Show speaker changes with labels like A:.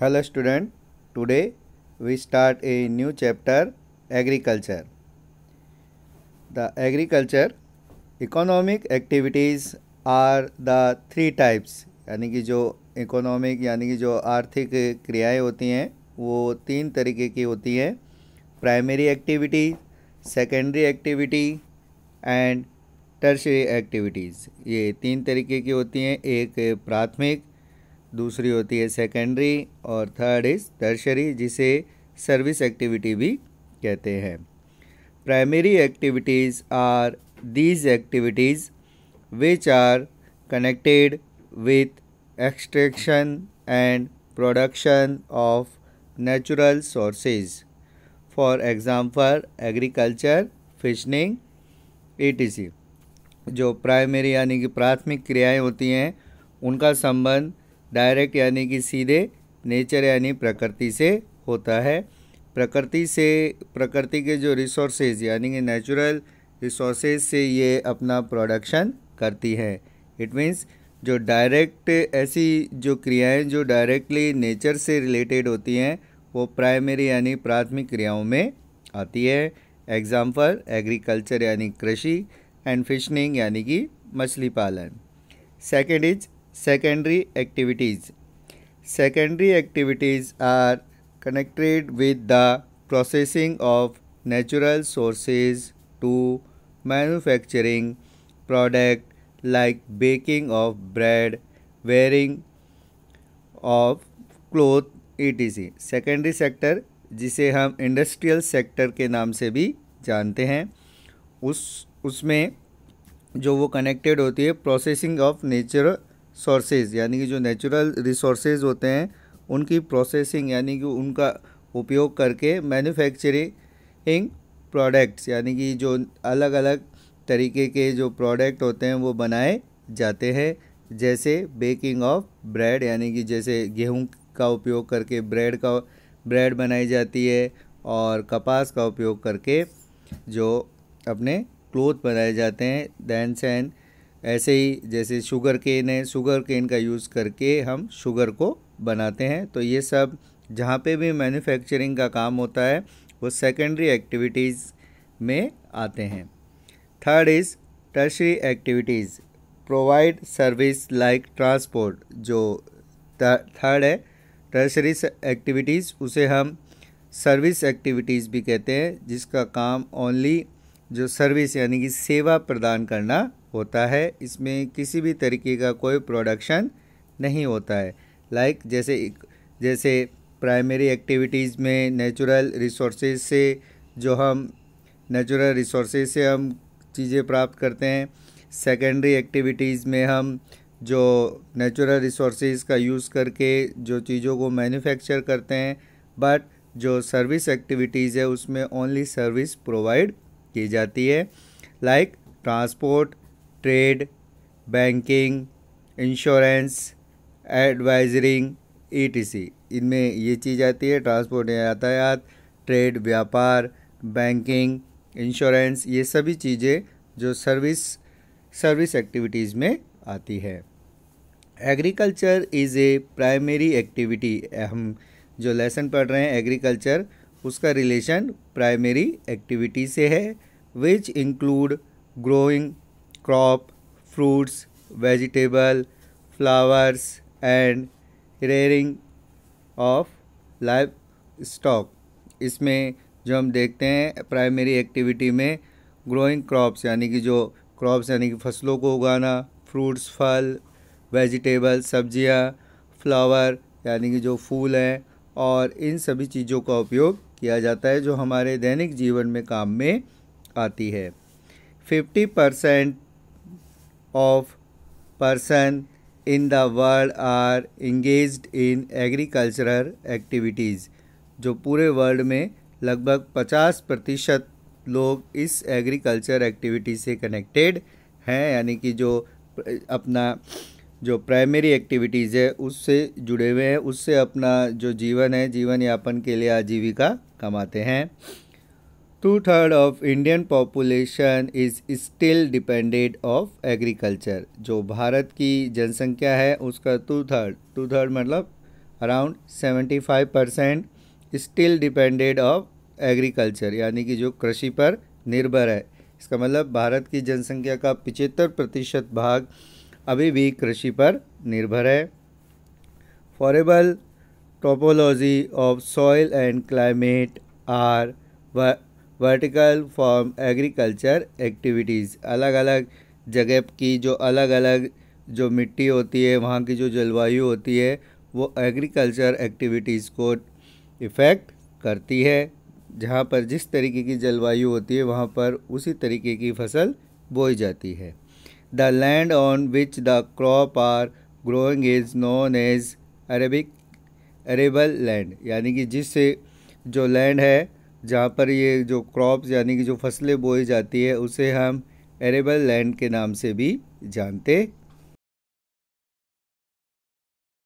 A: Hello student, today we start a new chapter agriculture. The agriculture economic activities are the three types यानी कि जो economic यानी कि जो आर्थिक क्रियाएं होती हैं वो तीन तरीके की होती हैं। Primary activity, secondary activity and tertiary activities. ये तीन तरीके की होती हैं। एक प्राथमिक, दूसरी होती है सेकेंडरी और थर्ड इज़ टर्शरी जिसे सर्विस एक्टिविटी भी कहते हैं। Primary activities are these activities which are connected with extraction and production of natural sources, for example agriculture, fishing etc। जो प्राइमरी यानी कि प्राथमिक क्रियाएं होती हैं उनका संबंध डायरेक्ट यानी कि सीधे नेचर यानी प्रकृति से होता है। प्रकृति के जो रिसोर्सेज यानी कि नेचुरल रिसोर्सेज से ये अपना प्रोडक्शन करती है। इट मीन्स जो डायरेक्ट ऐसी जो क्रियाएं जो डायरेक्टली नेचर से रिलेटेड होती हैं वो प्राइमरी यानी प्राथमिक क्रियाओं में आती है। एग्जाम्पल एग्रीकल्चर यानी कृषि एंड फिशिंग यानी कि मछली पालन। Second is secondary activities. Secondary activities are connected with the processing of natural sources to manufacturing product like baking of bread, wearing of cloth etc। Secondary sector जिसे हम industrial sector के नाम से भी जानते हैं उसमें जो वो कनेक्टेड होती है प्रोसेसिंग ऑफ नेचुरल सोर्सेज यानी कि जो नेचुरल रिसोर्सेज होते हैं उनकी प्रोसेसिंग यानी कि उनका उपयोग करके मैन्युफैक्चरिंग प्रोडक्ट्स यानी कि जो अलग अलग तरीके के जो प्रोडक्ट होते हैं वो बनाए जाते हैं। जैसे बेकिंग ऑफ ब्रेड यानी कि जैसे गेहूं का उपयोग करके ब्रेड बनाई जाती है और कपास का उपयोग करके जो अपने क्लोथ बनाए जाते हैं। दैन सेन ऐसे ही जैसे शुगर केन है, शुगर केन का यूज़ करके हम शुगर को बनाते हैं। तो ये सब जहाँ पे भी मैन्युफैक्चरिंग का काम होता है वो सेकेंडरी एक्टिविटीज़ में आते हैं। Third is tertiary activities, provide service like transport. जो थर्ड है टर्शरी एक्टिविटीज़ उसे हम सर्विस एक्टिविटीज़ भी कहते हैं, जिसका काम ओनली जो सर्विस यानी कि सेवा प्रदान करना होता है। इसमें किसी भी तरीके का कोई प्रोडक्शन नहीं होता है। जैसे प्राइमरी एक्टिविटीज़ में नेचुरल रिसोर्सेज से हम चीज़ें प्राप्त करते हैं। सेकेंडरी एक्टिविटीज़ में हम जो नेचुरल रिसोर्सेज का यूज़ करके जो चीज़ों को मैन्युफैक्चर करते हैं। बट जो सर्विस एक्टिविटीज़ है उसमें ओनली सर्विस प्रोवाइड की जाती है, like transport, trade, banking, insurance, advising etc। इनमें ये चीज़ आती है। ट्रांसपोर्ट यातायात, ट्रेड व्यापार, बैंकिंग, इंश्योरेंस, ये सभी चीज़ें जो सर्विस एक्टिविटीज़ में आती है। Agriculture is a primary activity. हम जो लेसन पढ़ रहे हैं एग्रीकल्चर उसका रिलेशन प्राइमरी एक्टिविटी से है, which include growing crop, fruits, vegetable, flowers and rearing of live stock. इसमें जो हम देखते हैं प्राइमरी एक्टिविटी में ग्रोइंग क्रॉप्स यानी कि फसलों को उगाना, फ्रूट्स फल, वेजिटेबल सब्जियां, फ्लावर यानी कि जो फूल हैं, और इन सभी चीज़ों का उपयोग किया जाता है जो हमारे दैनिक जीवन में काम में आती है। 50% of person in the world are engaged in agricultural activities. जो पूरे वर्ल्ड में लगभग 50% लोग इस एग्रीकल्चर एक्टिविटी से कनेक्टेड हैं, यानी कि जो अपना जो प्राइमरी एक्टिविटीज़ है उससे जुड़े हुए हैं, उससे अपना जो जीवन यापन के लिए आजीविका कमाते हैं। 2/3 of Indian population is still dependent of agriculture. जो भारत की जनसंख्या है उसका टू थर्ड मतलब around 75% still depended of agriculture, यानी कि जो कृषि पर निर्भर है। इसका मतलब भारत की जनसंख्या का 75% भाग अभी भी कृषि पर निर्भर है। Favourable topology of soil and climate are vertical form agriculture activities. अलग अलग जगह की जो अलग अलग जो मिट्टी होती है, वहाँ की जो जलवायु होती है, वो एग्रीकल्चर एक्टिविटीज़ को इफ़ेक्ट करती है। जहाँ पर जिस तरीके की जलवायु होती है वहाँ पर उसी तरीके की फसल बोई जाती है। The land on which the crop are growing is known as arable land, यानी कि जिससे जो लैंड है जहाँ पर ये जो क्रॉप्स यानी कि जो फसलें बोई जाती है उसे हम एरेबल लैंड के नाम से भी जानते